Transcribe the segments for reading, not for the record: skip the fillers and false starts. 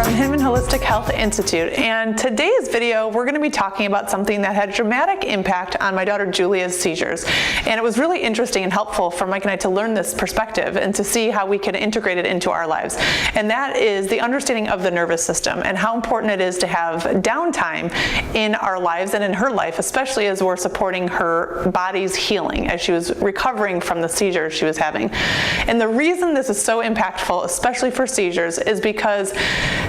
from Hinman Holistic Health Institute, and today's video we're going to be talking about something that had a dramatic impact on my daughter Julia's seizures. And it was really interesting and helpful for Mike and I to learn this perspective and to see how we can integrate it into our lives. And that is the understanding of the nervous system and how important it is to have downtime in our lives and in her life, especially as we're supporting her body's healing as she was recovering from the seizures she was having. And the reason this is so impactful, especially for seizures, is because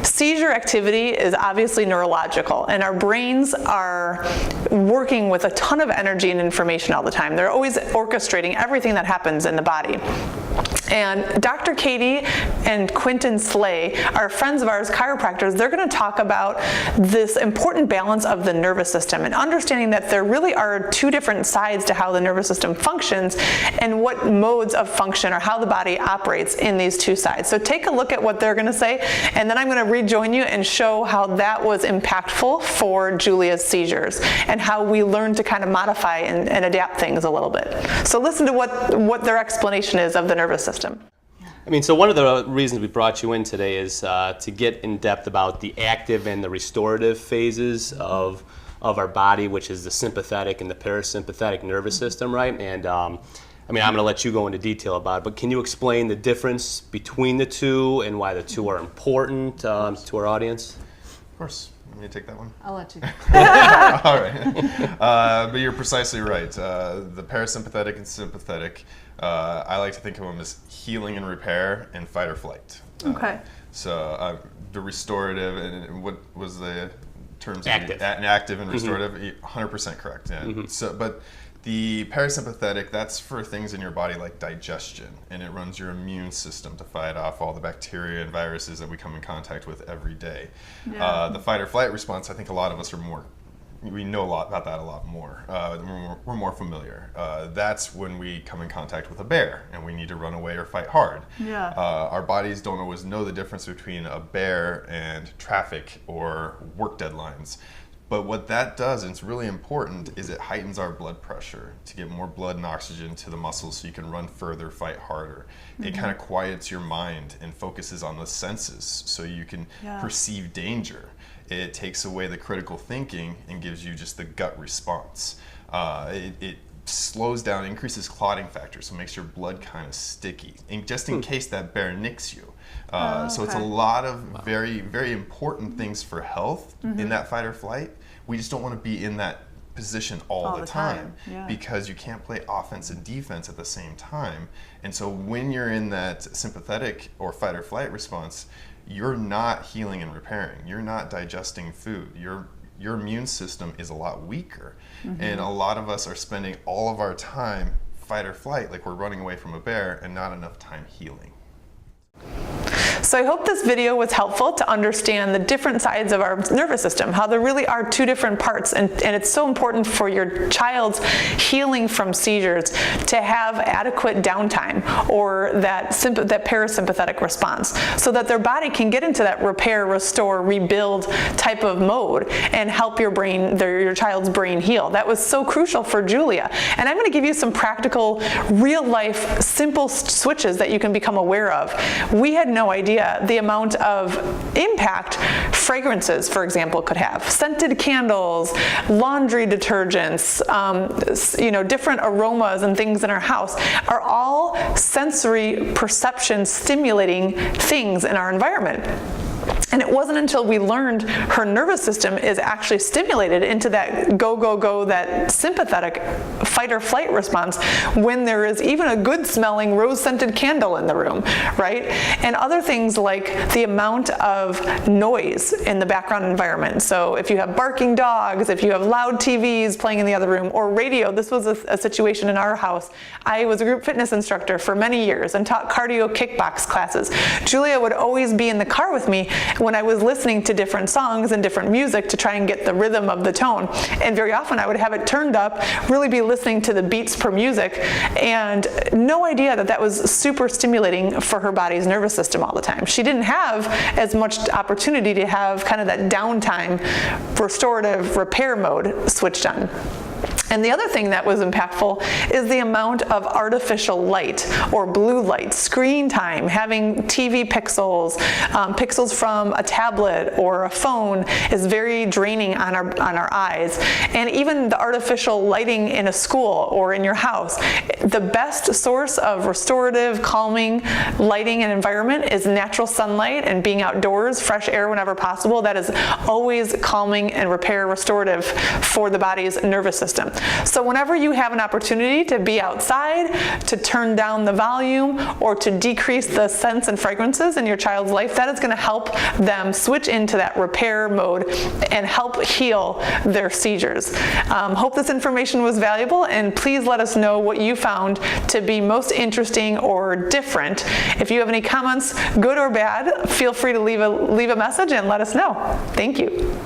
seizure activity is obviously neurological, and our brains are working with a ton of energy and information all the time. They're always orchestrating everything that happens in the body. And Dr. Katie and Quentin Slay are friends of ours, chiropractors. They're going to talk about this important balance of the nervous system and understanding that there really are two different sides to how the nervous system functions and what modes of function or how the body operates in these two sides. So take a look at what they're going to say, and then I'm going to rejoin you and show how that was impactful for Julia's seizures and how we learned to kind of modify and adapt things a little bit. So listen to what their explanation is of the nervous system. I mean, so one of the reasons we brought you in today is to get in depth about the active and the restorative phases of our body, which is the sympathetic and the parasympathetic nervous system, right? And I mean, I'm going to let you go into detail about it, but can you explain the difference between the two and why the two are important to our audience? Of course. Let me take that one. I'll let you. All right. But you're precisely right. The parasympathetic and sympathetic, I like to think of them as healing and repair and fight or flight. Okay. So the restorative, and what was the terms? Active. Active and restorative, 100% correct. Yeah. Mm-hmm. So, but the parasympathetic, that's for things in your body like digestion, and it runs your immune system to fight off all the bacteria and viruses that we come in contact with every day. Yeah. The fight or flight response, I think a lot of us we know a lot about that a lot more. We're more familiar. That's when we come in contact with a bear and we need to run away or fight hard. Yeah. Our bodies don't always know the difference between a bear and traffic or work deadlines. But what that does, and it's really important, is it heightens our blood pressure to get more blood and oxygen to the muscles so you can run further, fight harder. Mm-hmm. It kind of quiets your mind and focuses on the senses so you can perceive danger. It takes away the critical thinking and gives you just the gut response. It slows down, increases clotting factor, so it makes your blood kind of sticky, and just in case that bear nicks you. So it's a lot of very, very important things for health in that fight or flight. We just don't want to be in that position all the time. Because you can't play offense and defense at the same time. And so when you're in that sympathetic or fight or flight response, you're not healing and repairing. You're not digesting food. Your immune system is a lot weaker. And a lot of us are spending all of our time fight or flight, like we're running away from a bear, and not enough time healing. So I hope this video was helpful to understand the different sides of our nervous system, how there really are two different parts, and it's so important for your child's healing from seizures to have adequate downtime or that parasympathetic response so that their body can get into that repair, restore, rebuild type of mode and help your child's brain heal. That was so crucial for Julia. And I'm going to give you some practical, real life, simple switches that you can become aware of. We had no idea the amount of impact fragrances, for example, could have. Scented candles, laundry detergents, different aromas and things in our house are all sensory perception stimulating things in our environment. And it wasn't until we learned her nervous system is actually stimulated into that go, that sympathetic fight or flight response when there is even a good smelling rose-scented candle in the room, right? And other things like the amount of noise in the background environment. So if you have barking dogs, if you have loud TVs playing in the other room, or radio. This was a situation in our house. I was a group fitness instructor for many years and taught cardio kickbox classes. Julia would always be in the car with me when I was listening to different songs and different music to try and get the rhythm of the tone. And very often I would have it turned up, really be listening to the beats per music, and no idea that was super stimulating for her body's nervous system all the time. She didn't have as much opportunity to have kind of that downtime, restorative repair mode switched on. And the other thing that was impactful is the amount of artificial light or blue light, screen time, having TV pixels, pixels from a tablet or a phone is very draining on our eyes. And even the artificial lighting in a school or in your house, the best source of restorative, calming lighting and environment is natural sunlight and being outdoors, fresh air whenever possible. That is always calming and restorative for the body's nervous system. So whenever you have an opportunity to be outside, to turn down the volume, or to decrease the scents and fragrances in your child's life, that is going to help them switch into that repair mode and help heal their seizures. Hope this information was valuable, and please let us know what you found to be most interesting or different. If you have any comments, good or bad, feel free to leave a message and let us know. Thank you.